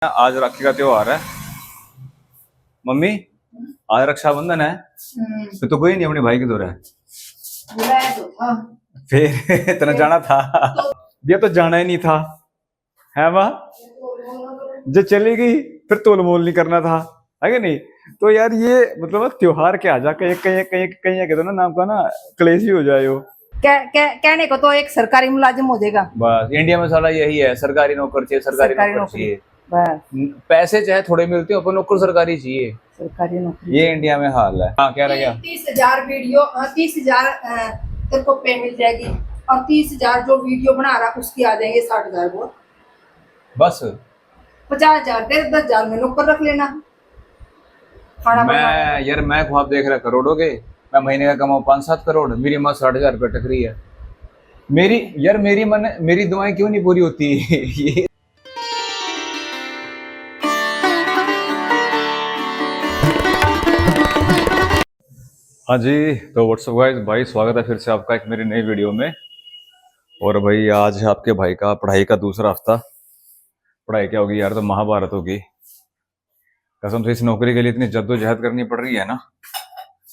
आज राखी का त्योहार है। मम्मी, आज रक्षाबंधन है। तो कोई नहीं अपने भाई के दौरे बुलाया तो था। फिर तेने जाना था। ये तो जाना ही नहीं था, है माँ। जो चली गई फिर तोल मोल नहीं करना था, है कि नहीं। तो यार ये मतलब त्योहार क्या जा कहीं कहीं कहीं कहीं कहते ना नाम का ना क्लेश ही हो जाए हो। कहने को तो एक सरकारी मुलाजिम हो जाएगा। बस इंडिया में साला यही है, सरकारी नौकर चाहिए, सरकारी नौकर चाहिए। बस पैसे चाहे थोड़े मिलते हो, अपन नौकर सरकारी चाहिए, सरकारी नौकरी। ये इंडिया में हाल है। हाँ, क्या रह गया? 30,000 वीडियो, 30,000 तेरे को पे मिल जाएगी और 30,000 जो वीडियो बना रहा उसकी आ जाएंगे 60,000 वो। बस 50,000 दे, 10,000 में नौकर रख लेना। मैं ख्वाब देख रहा करोड़ों के। मैं महीने का कमाऊं 5-7 करोड़, मेरी माँ 60,000 रुपये टक रही है। मेरी दुआएं क्यों नहीं पूरी होती? ये हाँ जी, तो व्हाट्सअप गाइस, भाई स्वागत है फिर से आपका एक मेरी नई वीडियो में। और भाई आज है आपके भाई का पढ़ाई का दूसरा हफ्ता। पढ़ाई क्या होगी यार, तो महाभारत होगी कसम से। इस नौकरी के लिए इतनी जद्दोजहद करनी पड़ रही है ना।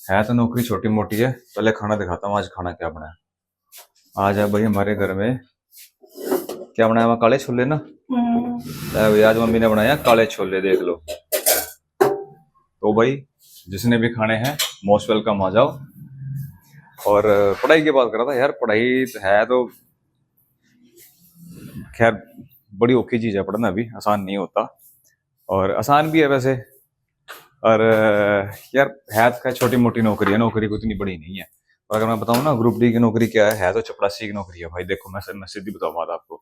है तो नौकरी छोटी मोटी है। पहले खाना दिखाता हूँ आज खाना क्या बना है। आज है भाई हमारे घर में क्या बनाया हुआ, काले छोले ना। भाई आज मम्मी ने बनाया काले छोले, देख लो। तो भाई जिसने भी खाने हैं मोस्ट वेलकम, आ जाओ। और पढ़ाई की बात कर रहा था यार, पढ़ाई है तो खैर बड़ी औखी चीज़ है पढ़ना, भी आसान नहीं होता और आसान भी है वैसे। और यार है तो छोटी मोटी नौकरी है, नौकरी को इतनी बड़ी नहीं है। और अगर मैं बताऊँ ना ग्रुप डी की नौकरी क्या है तो चपरासी की नौकरी है भाई। देखो मैं सीधी बताऊँ बात आपको,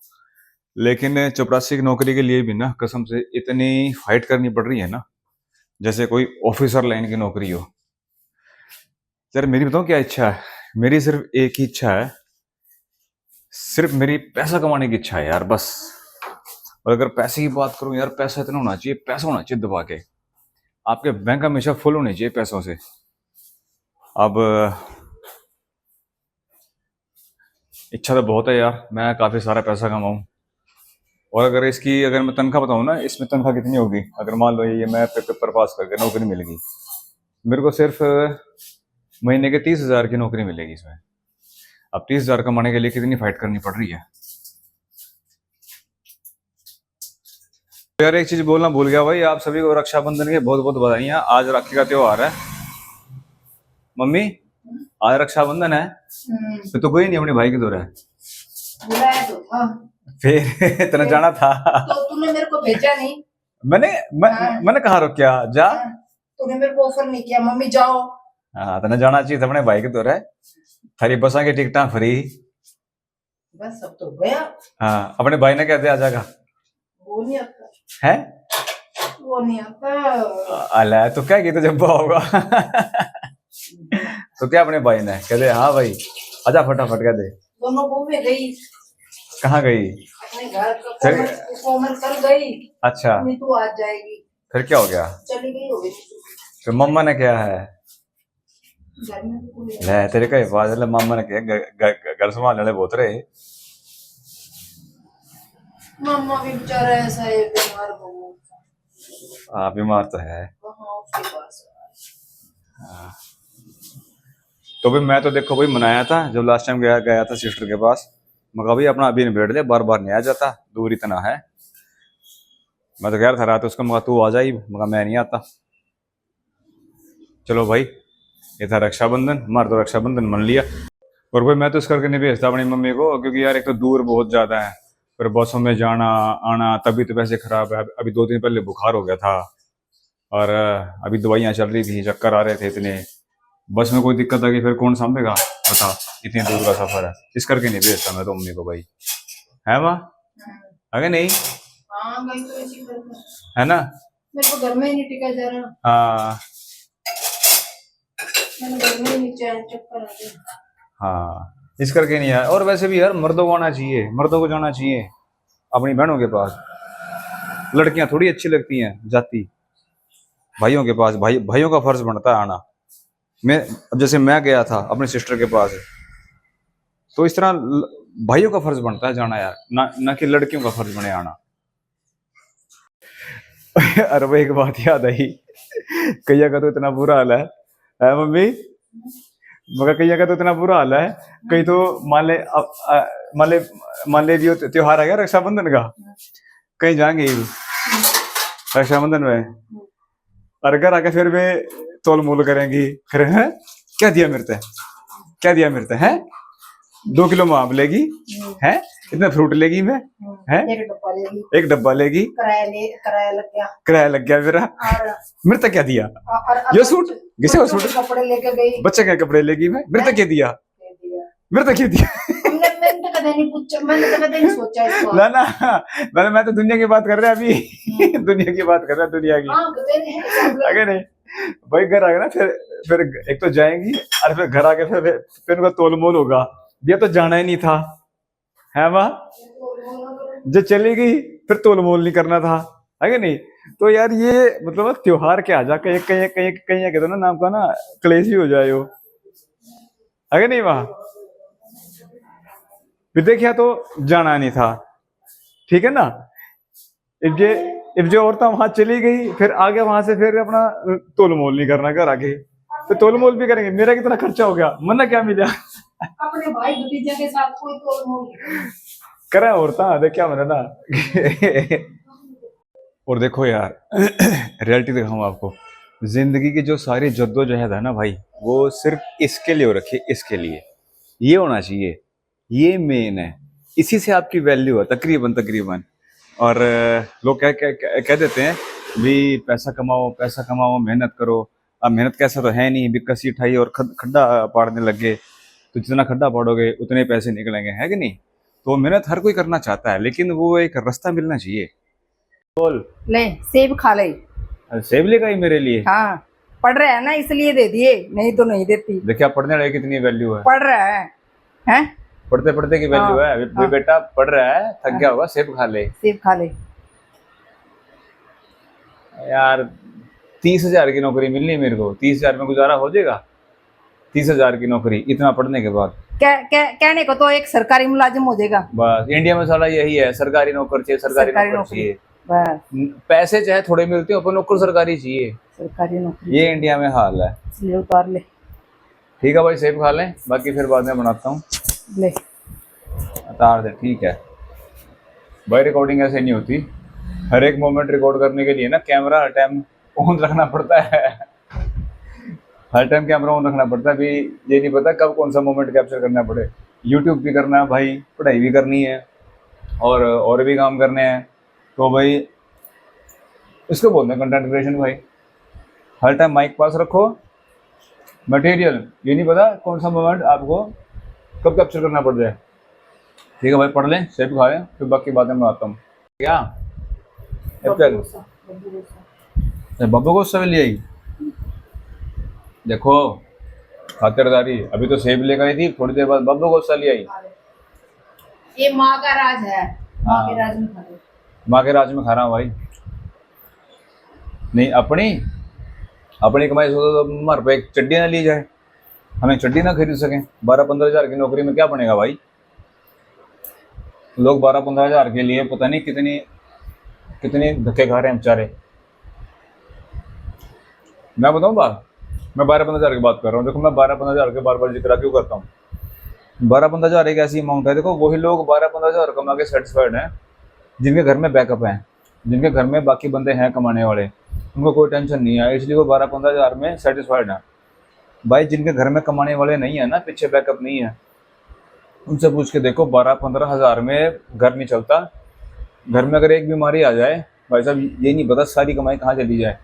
लेकिन चपरासी की नौकरी के लिए भी ना कसम से इतनी फाइट करनी पड़ रही है ना, जैसे कोई ऑफिसर लाइन की नौकरी हो। यार मेरी बताऊँ क्या इच्छा है, मेरी सिर्फ एक ही इच्छा है, सिर्फ मेरी पैसा कमाने की इच्छा है यार, बस। और अगर पैसे की बात करूं यार, पैसा इतना होना चाहिए, पैसा होना चाहिए दबा के। आपके बैंक हमेशा फुल होने चाहिए पैसों से। अब इच्छा तो बहुत है यार, मैं काफी सारा पैसा कमाऊं। और अगर मैं तनख्वाह बताऊं ना, इसमें तनख्वाह कितनी होगी, अगर मान लो ये मैं पेपर पास करके नौकरी मिल गई, मेरे को सिर्फ महीने के 30,000 की नौकरी मिलेगी इसमें। अब 30,000 कमाने के लिए कितनी फाइट करनी पड़ रही है यार। एक चीज बोलना भूल गया भाई, आप सभी को रक्षाबंधन की बहुत बहुत बधाइयां। आज राखी का त्योहार है। मम्मी, आज रक्षाबंधन है। तो कोई नहीं अपने भाई के दौरे बुलाया तो था। फिर तेने जाना था। तो तूने मेरे को भेजा नहीं। मैंने कहा रोक्या जा। तूने मेरे को ऑफर नहीं किया मम्मी जाओ। हाँ, तेने जाना चाहिए था अपने भाई के दौरे। थारी बसा की टिकटा फ्री। बस अब तो गया। हाँ, अपने भाई ने कहते आ जाएगा। वो नहीं आता है, वो नहीं आता। अला तो क्या कहते जब होगा। तो क्या अपने भाई ने कहते हाँ भाई आजा फटाफट, कह दे। दोनों घूमने गई। कहाँ गई? अपने घर का कोमल कर गई। अच्छा, तू आज जाएगी। फिर क्या हो गया? चली गई होगी। फिर मम्मा ने क्या है, घर में तो कोई ले तेरे का हिफाजत, मम्मा ने क्या घर संभालने वाले बहुत रहे। मम्मा भी बेचारा ऐसा है, बीमार हो। हाँ, बीमार तो है। उसके पास। हाँ। तो भी मैं तो देखो भाई मनाया था जब लास्ट टाइम गया था सिस्टर के पास। मगर भाई अपना अभी निबेड़ ले, बार बार नहीं आ जाता, दूर इतना है। मैं तो कह रहा था रात उसको, मगर तू आ जाई, मगर मैं नहीं आता। चलो भाई, ये था रक्षाबंधन, हमारा तो रक्षाबंधन मन लिया। और भाई मैं तो इस करके नहीं भेजता अपनी मम्मी को, क्योंकि यार एक तो दूर बहुत ज्यादा है, फिर बसों में जाना आना, तबीयत वैसे खराब है। अभी 2 दिन पहले बुखार हो गया था और अभी दवाइयाँ चल रही थी, चक्कर आ रहे थे इतने। बस में कोई दिक्कत आ गई फिर कौन सामभेगा बता, इतनी दूर का सफर है। इस करके नहीं भेजता मैं तो मम्मी को भाई, है माँ, अगर नहीं हाँ भाई तो ऐसी करता है ना। मेरे को घर में ही नहीं टिका जा रहा। हाँ मैंने घर में ही नहीं चक्कर आ गया। हाँ, इस करके नहीं है। और वैसे भी यार मर्दों को आना चाहिए, मर्दों को जाना चाहिए अपनी बहनों के पास। लड़कियां थोड़ी अच्छी लगती हैं जाती, भाइयों के पास भाइयों का फर्ज बनता है आना। मैं अब जैसे मैं गया था अपने सिस्टर के पास, तो इस तरह भाइयों का फर्ज बनता है जाना यार, ना कि लड़कियों का फर्ज बने आना। अरे वो एक बात याद आई, कैया का तो इतना बुरा हाल है मम्मी, मगर कैया का तो इतना बुरा हाल है, कहीं तो मान ले मान ले जो त्योहार आ गया रक्षाबंधन का, कहीं जाएंगे रक्षाबंधन में, और घर आके फिर वे तोल मोल करेंगी, फिर है क्या दिया मेरे से, क्या दिया मेरे से, है 2 किलो माप लेगी, है इतना फ्रूट लेगी मैं, है एक डब्बा लेगी, किराया लग गया मेरा, मेरे तक क्या दिया, ये सूट किसे वो सूट कपड़े लेके गई, बच्चे के कपड़े लेगी मैं, मेरे तक क्या दिया, मेरे तक क्या दिया। मैंने तो कभी नहीं पूछा, मैंने तो कभी नहीं सोचा इसको। ना ना मैं तो दुनिया की बात कर रहा अभी, दुनिया की बात कर रहा, दुनिया की आगे नहीं भाई, घर आगे ना फिर एक तो जाएंगी और फिर घर आके फिर उनका तोल मोल होगा, ये तो जाना ही नहीं था, है माँ, जो चली गई फिर तोल मोल नहीं करना था, है नहीं। तो यार ये मतलब त्योहार क्या जा कहीं कहीं कहीं कहीं कहते ना नाम का ना क्लेश ही हो जाए हो, है नहीं वहां, फिर देखिया तो जाना नहीं था, ठीक है ना। इब जो औरतें वहां चली गई, फिर आगे वहां से फिर अपना तोल मोल नहीं करना, घर आके फिर तोल मोल भी करेंगे, मेरा कितना खर्चा हो गया, मना क्या मिला, अपने भाई भतीजे के साथ कोई तोल मोल करे औरतें, देख क्या मैंने ना। और देखो यार रियलिटी दिखाऊं आपको, जिंदगी की जो सारी जद्दोजहद है ना भाई, वो सिर्फ इसके लिए हो रखी है, इसके लिए ये होना चाहिए, ये मेन है, इसी से आपकी वैल्यू है तकरीबन। और लोग कह देते हैं भी पैसा कमाओ मेहनत करो, अब मेहनत कैसा तो है नहीं, भी कसी उठाई और खड्डा पाड़ने लग गए, तो जितना खड्डा पाड़ोगे उतने पैसे निकलेंगे, है कि नहीं। तो मेहनत हर कोई करना चाहता है, लेकिन वो एक रास्ता मिलना चाहिए। बोल ले, सेब खा ले, सेब लेगा ही मेरे लिए, हाँ पढ़ रहा है ना इसलिए दे दिए, नहीं तो नहीं देती। देखिए पढ़ने वाले कितनी वैल्यू है, पढ़ रहा है हैं? पढ़ते पढ़ते की वैल्यू है, अभी बेटा पढ़ रहा है, थक गया होगा, सेब खा ले, सेब खा ले। यार 30,000 की नौकरी मिलनी है मेरे को, 30,000 में गुजारा हो जाएगा, 30,000 की नौकरी इतना पढ़ने के बाद, कहने को तो एक सरकारी मुलाजिम हो जाएगा, बस इंडिया में साला यही है, सरकारी नौकर चाहिए, सरकारी नौकर चाहिए, बस पैसे चाहे थोड़े मिलते हो पर नौकर सरकारी चाहिए, सरकारी नौकरी, ये इंडिया में हाल है। इसलिए उतार ले। ठीक है भाई, सेब खा लें, बाकी फिर बाद में बनाता हूँ, ले उतार दे, ठीक है भाई। रिकॉर्डिंग ऐसे नहीं होती, हर एक मोमेंट रिकॉर्ड करने के लिए ना कैमरा हर टाइम ऑन रखना पड़ता है, हर टाइम कैमरा ऑन रखना पड़ता है, अभी ये नहीं पता कब कौन सा मोमेंट कैप्चर करना पड़े। यूट्यूब भी करना है भाई, पढ़ाई भी करनी है, और भी काम करने हैं, तो भाई इसको बोलते हैं कंटेंट क्रिएशन भाई। हर टाइम माइक पास रखो, मटेरियल ये नहीं पता कौन सा मोमेंट आपको कब कैप्चर करना पड़ जाए। ठीक है भाई, पढ़ लें, सेब खा लें, फिर बाकी बातें मैं आता हूँ। क्या बब्बू को उससे ले आई, देखो खातिरदारी, अभी तो सेब लेकर आई थी, थोड़ी देर बाद बब्बू को उससे ले आई। ये माँ का राज है, माँ के राज में खा ले, माँ के राज में खा रहा हूँ भाई, नहीं अपनी कमाई सोचो तो हमारे पे एक चड्डी ना ली जाए, हमें चड्डी ना खरीद सकें। 12-15 हज़ार की नौकरी में क्या बनेगा भाई, लोग 12-15 हज़ार के लिए पता नहीं कितने धक्के खा रहे हैं बेचारे। मैं बताऊँ बात, मैं 12-15 हज़ार की बात कर रहा हूँ, देखो मैं 12-15 हज़ार के बार जिक्र क्यों करता हूँ। 12-15 हज़ार एक ऐसी अमाउंट है, देखो वही लोग 12-15 हज़ार कमा के सेटिस्फाइड हैं जिनके घर में बैकअप है, जिनके घर में बाकी बंदे हैं कमाने वाले, उनको कोई टेंशन नहीं है, इसलिए वो 12-15 हज़ार में सेटिस्फाइड है। भाई जिनके घर में कमाने वाले नहीं है ना, पीछे बैकअप नहीं है, उनसे पूछ के देखो 12-15 हज़ार में घर नहीं चलता। घर में अगर एक बीमारी आ जाए भाई साहब, ये नहीं पता सारी कमाई कहाँ चली जाए,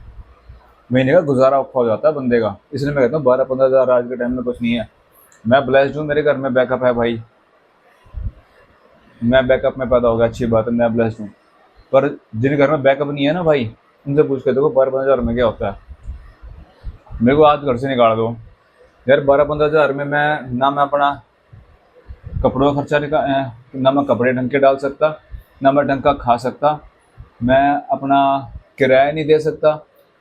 महीने का गुजारा औखा हो जाता है बंदे का। इसलिए मैं कहता हूँ 12-15 हज़ार आज के टाइम में कुछ नहीं है। मैं ब्लेस्ड हूँ, मेरे घर में बैकअप है भाई, मैं बैकअप में पैदा हो गया, अच्छी बात है, मैं ब्लेस्ड हूँ। पर जिन घर में बैकअप नहीं है ना भाई, उनसे पूछ के देखो 12-15 हज़ार में क्या होता है। मेरे को आज घर से निकाल दो यार, 12-15 हज़ार में मैं अपना कपड़ों का खर्चा ना मैं कपड़े ढंग के डाल सकता, ना मैं ढंग का खा सकता, मैं अपना किराया नहीं दे सकता।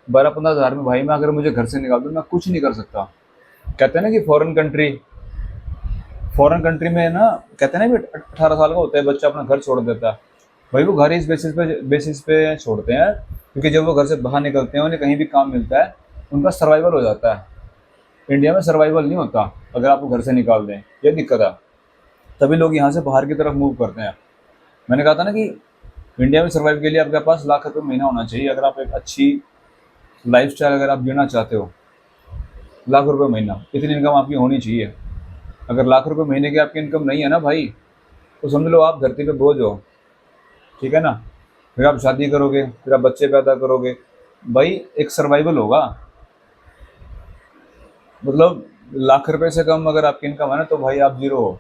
12-15 हज़ार में भाई मैं अगर मुझे घर से निकाल दूँ, मैं कुछ नहीं कर सकता। कहते हैं ना कि फॉरेन कंट्री में ना, कहते हैं ना भी 18 साल का होता है बच्चा अपना घर छोड़ देता है, भाई वो घर इस बेसिस पे छोड़ते हैं क्योंकि जब वो घर से बाहर निकलते हैं, उन्हें कहीं भी काम मिलता है, उनका सर्वाइवल हो जाता है। इंडिया में सर्वाइवल नहीं होता अगर आपको घर से निकाल दें, ये दिक्कत है। तभी लोग यहाँ से बाहर की तरफ मूव करते हैं। मैंने कहा था ना कि इंडिया में सर्वाइव के लिए आपके पास लाख रुपये महीना होना चाहिए। अगर आप एक अच्छी लाइफस्टाइल अगर आप जीना चाहते हो, लाख रुपये महीना इतनी इनकम आपकी होनी चाहिए। अगर लाख रुपये महीने की आपकी इनकम नहीं है ना भाई, तो समझ लो आप धरती पे बोझ हो, ठीक है ना। फिर आप शादी करोगे, फिर आप बच्चे पैदा करोगे, भाई एक सर्वाइवल होगा। मतलब लाख रुपए से कम अगर आपकी इनकम है ना, तो भाई आप जीरो हो।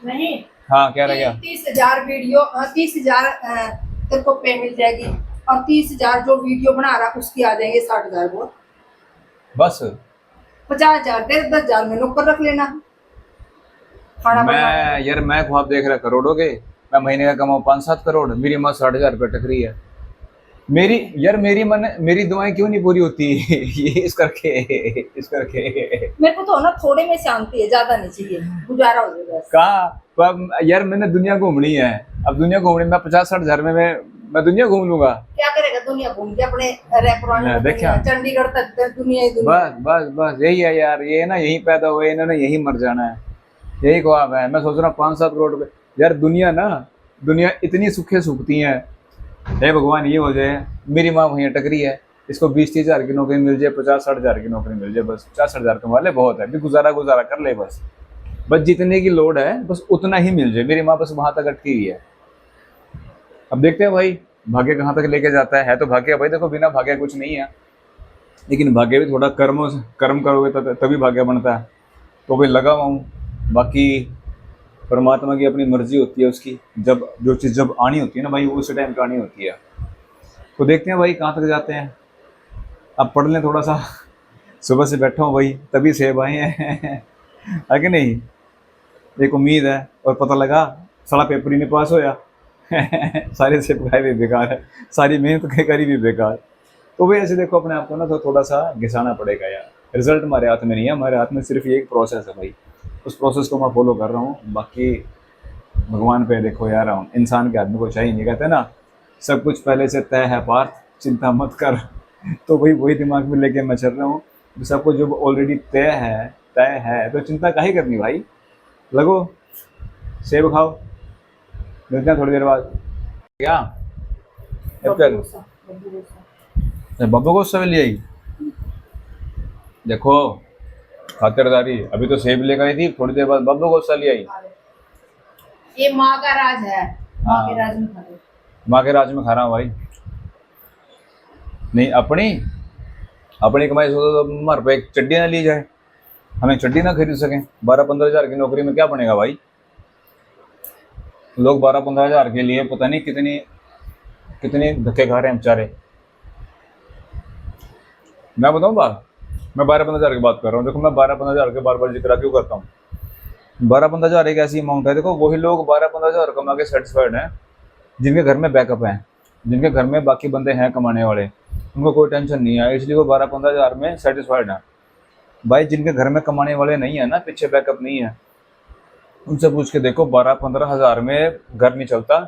नहीं, हाँ, क्या रह गया? 30,000 वीडियो, 30,000 तेरे को पे मिल जाएगी, और 30,000 जो वीडियो बना रहा उसकी आ जाएंगे 60,000 वो। बस 50,000 दे, 10,000 में नौकर रख लेना खाना बनाने मैं यार मैं ख्वाब देख रहा करोड़ों के। मैं महीने का कमाऊँ 5-7 करोड़, मेरी माँ 60,000 रुपये टक रही है। मेरी यार मेरी दुआएं क्यों नहीं पूरी होती? ये इस करके मेरे को तो ना थोड़े में शांति है, ज्यादा नहीं चाहिए, गुजारा हो जाए बस। कहा। तो अब यार मैंने दुनिया घूमनी है। अब दुनिया घूमनी, मैं 50-60 हज़ार में मैं दुनिया घूम लूंगा। क्या करेगा दुनिया घूम के अपने रेपुरान मैं देखा। चंडीगढ़ तक दुनिया ही दुनिया। बस बस बस यही है यार, ये ना यहीं पैदा हुए, इन्होंने यहीं मर जाना है, यही ख्वाब है। मैं सोच रहा हूँ 5-7 करोड़ रुपए। यार दुनिया इतनी सुखे सूखती है। हे भगवान ये हो जाए मेरी माँ वहीं अटक रही है, इसको 20-30 हज़ार की नौकरी मिल जाए, 50-60 हज़ार की नौकरी मिल जाए, बस 50-60 हज़ार कमा ले, बहुत है, भी गुजारा कर ले बस। बस जितने की लोड है बस उतना ही मिल जाए, मेरी माँ बस वहां तक अटकी हुई है। अब देखते हैं भाई भाग्य कहाँ तक लेके जाता है तो भाग्य भाई देखो, बिना भाग्य कुछ नहीं है, लेकिन भाग्य भी थोड़ा कर्म करोगे तभी भाग्य बनता है। तो भाई लगा हुआ हूँ। बाकी परमात्मा की अपनी मर्जी होती है उसकी, जब जो चीज़ जब आनी होती है ना भाई, वो उसी टाइम पे आनी होती है। तो देखते हैं भाई कहाँ तक जाते हैं। अब पढ़ लें थोड़ा सा, सुबह से बैठा हूँ भाई, तभी सेब आए हैं है कि नहीं। एक उम्मीद है, और पता लगा सारा पेपर ही नहीं पास होया सारे सेब खाए भी बेकार है, सारी मेहनत करी भी बेकार। तो भाई ऐसे देखो अपने आप को ना, तो थोड़ा सा घिसाना पड़ेगा यार। रिजल्ट हमारे हाथ में नहीं है, हमारे हाथ में सिर्फ ये एक प्रोसेस है भाई, उस प्रोसेस को मैं फॉलो कर रहा हूँ। बाकी भगवान पे देखो यार, इंसान के आदमी को चाहिए नहीं, कहते ना सब कुछ पहले से तय है पार्थ, चिंता मत कर। तो भाई वही दिमाग में लेके मैं चल रहा हूँ, सब कुछ जब ऑलरेडी तय है तो चिंता काहे करनी भाई। लगो सेब खाओ, मिलते हैं थोड़ी देर बाद। क्या बब्बू को सब ले आई? देखो खातिरदारी, अभी तो सेब लेकर आई थी, थोड़ी देर बाद बब्बू को ले आई। ये माँ का राज है, माँ के हाँ, राज में खा लो। माँ के राज में खा रहा हूँ भाई। नहीं अपनी अपनी कमाई से तो हमारे रुपये एक चड्डी ना ली जाए, हमें चड्डी ना खरीद सकें। 12-15 हज़ार की नौकरी में क्या बनेगा भाई। लोग 12-15 हज़ार के लिए पता नहीं कितनी कितने धक्के खा रहे हैं बेचारे। मैं बताऊँ बात, मैं 12-15 हज़ार की बात कर रहा हूँ। देखो मैं 12-15 हज़ार के बार बार जिक्र क्यों करता हूँ। 12-15 हज़ार एक ऐसी अमाउंट है, देखो वही लोग 12-15 हज़ार कमा के सेटिस्फाइड हैं जिनके घर में बैकअप है, जिनके घर में बाकी बंदे हैं कमाने वाले, उनको कोई टेंशन नहीं है, इसलिए वो 12-15 हज़ार में सेटिस्फाइड है। भाई जिनके घर में कमाने वाले नहीं है ना, पीछे बैकअप नहीं है, उनसे पूछ के देखो 12-15 हज़ार में घर नहीं चलता।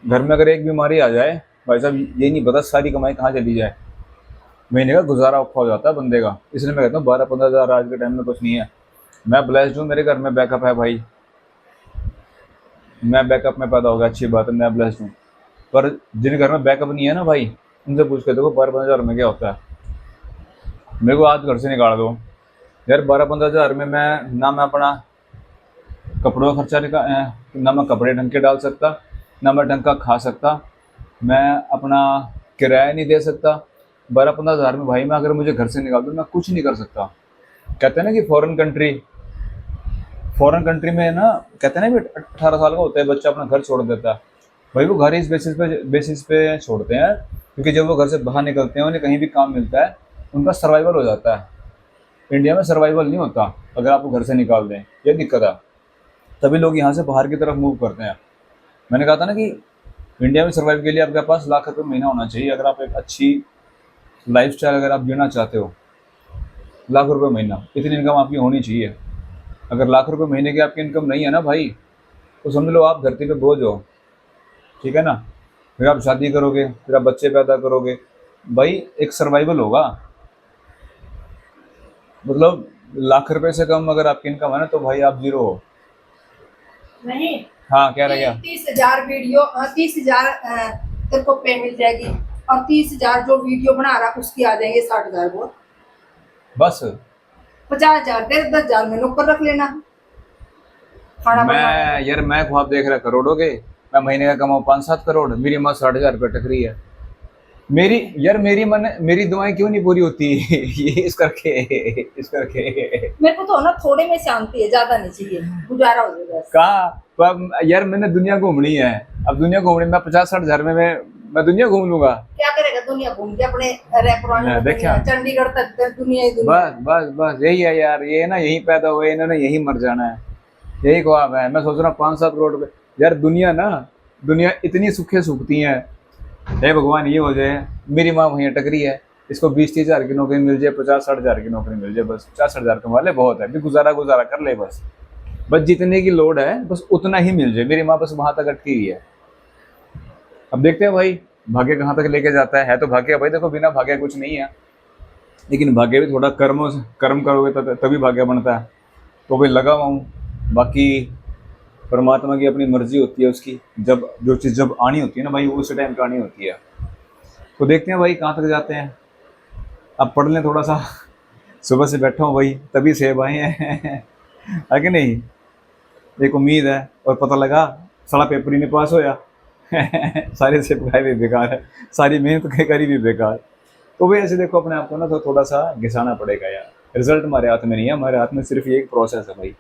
घर में अगर एक बीमारी आ जाए भाई साहब, ये नहीं पता सारी कमाई कहाँ चली जाए, महीने का गुजारा औखा हो जाता है बंदे का। इसलिए मैं कहता हूँ 12-15 हज़ार आज के टाइम में कुछ नहीं है। मैं ब्लेस्ड हूँ, मेरे घर में बैकअप है भाई, मैं बैकअप में पैदा हो गया, अच्छी बात है, मैं ब्लेस्ड हूँ। पर जिन घर में बैकअप नहीं है ना भाई, उनसे पूछ के देखो 12-15 हज़ार में क्या होता है। मेरे को आज घर से निकाल दो यार, 12-15 हज़ार में मैं अपना कपड़ों का खर्चा ना मैं कपड़े ढंग के डाल सकता, ना मैं ढंग का खा सकता, मैं अपना किराया नहीं दे सकता। 12-15 हज़ार में भाई मैं अगर मुझे घर से निकाल दो, मैं कुछ नहीं कर सकता। कहते हैं ना कि फॉरेन कंट्री में ना, कहते हैं ना भी 18 साल का होता है बच्चा अपना घर छोड़ देता है। भाई वो घर इस बेसिस पे छोड़ते हैं क्योंकि जब वो घर से बाहर निकलते हैं, उन्हें कहीं भी काम मिलता है, उनका सर्वाइवल हो जाता है। इंडिया में सर्वाइवल नहीं होता अगर आपको घर से निकाल दें, ये दिक्कत है। तभी लोग यहाँ से बाहर की तरफ मूव करते हैं। मैंने कहा था ना कि इंडिया में सर्वाइव के लिए आपके पास लाख रुपये महीना होना चाहिए। अगर आप एक अच्छी लाइफस्टाइल अगर आप जीना चाहते हो, लाख रुपये महीना इतनी इनकम आपकी होनी चाहिए। अगर लाख रुपये महीने की आपकी इनकम नहीं है ना भाई, तो समझ लो आप धरती पे बोझ हो, ठीक है ना। फिर आप शादी करोगे, फिर आप बच्चे पैदा करोगे, भाई एक सर्वाइवल होगा। मतलब लाख रुपए से कम अगर आपकी इनकम है ना तो भाई आप जीरो हो। नहीं, हाँ क्या रह गया? 30,000 वीडियो, 30,000 तेरे को पे मिल जाएगी, और 30,000 जो वीडियो बना रहा उसकी आ जाएंगे 60,000 बहुत। बस 50,000 तेरे, 10,000 में नौकर रख लेना खाना बनवाने मैं का। यार मैं ख्वाब देख रहा करोड़ों के, मैं महीने का कमाऊँ 5-7 करोड़, मेरी माँ 60,000 रुपये टकरी है। मेरी यार मेरी दुआएं क्यों नहीं पूरी होती ये इस करके मेरे को तो ना थोड़े में शांति है, ज्यादा नहीं चाहिए, गुजारा हो जाए बस। कहा। पर यार मैंने दुनिया घूमनी है, अब दुनिया घूमनी, मैं 50-60 हजार में मैं दुनिया घूम लूंगा। क्या करेगा दुनिया घूम के अपने रेपुराने में देखा, दुनिया, चंडीगढ़ तक दुनिया ही दुनिया। बस बस बस यही है यार, ये ना यहीं पैदा हुए, इन्होंने यहीं मर जाना है, यही ख्वाब है। मैं सोच रहा हूँ 5-7 करोड़ रुपए। यार दुनिया ना, दुनिया इतनी सुखे सूखती है, हे भगवान ये हो जाए मेरी माँ वहीं अटक रही है, इसको 20-30 हजार की नौकरी मिल जाए, 50-60 हजार की नौकरी मिल जाए, बस 50-60 हजार कमा ले बहुत है, भी गुजारा गुजारा कर ले बस। बस जितने की लोड है बस उतना ही मिल जाए, मेरी माँ बस वहां तक अटकी हुई है। अब देखते हैं भाई भाग्य कहाँ तक लेके जाता है तो भाग्य भाई देखो बिना भाग्य कुछ नहीं है, लेकिन भाग्य भी थोड़ा कर्मों से कर्म करोगे तभी भाग्य बनता है। तो भाई लगा हुआ हूँ, बाकी परमात्मा की अपनी मर्जी होती है उसकी, जब जो चीज़ जब आनी होती है ना भाई वो उस टाइम पे आनी होती है। तो देखते हैं भाई कहाँ तक जाते हैं। अब पढ़ लें थोड़ा सा, सुबह से बैठा हूँ भाई तभी सेब आए हैं है कि नहीं। एक उम्मीद है, और पता लगा सारा पेपर ही नहीं पास होया सारे सेब खाए भी बेकार है, सारी मेहनत करी भी बेकार। तो भाई ऐसे देखो अपने आप को ना तो थोड़ा सा घिसाना पड़ेगा यार, रिजल्ट हमारे हाथ में नहीं है, हमारे हाथ में सिर्फ ये एक प्रोसेस है भाई,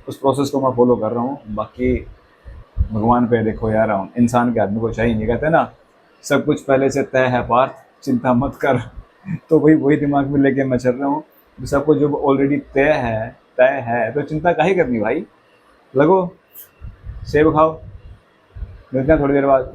उस प्रोसेस को मैं फॉलो कर रहा हूँ। बाकी भगवान पे देखो यार, हम इंसान के आदमी को चाहिए नहीं, कहते ना सब कुछ पहले से तय है पार्थ, चिंता मत कर तो भाई वही दिमाग में लेके मैं चल रहा हूँ, सब कुछ जब ऑलरेडी तय है तो चिंता काहे करनी भाई। लगो सेब खाओ, मिलते हैं थोड़ी देर बाद।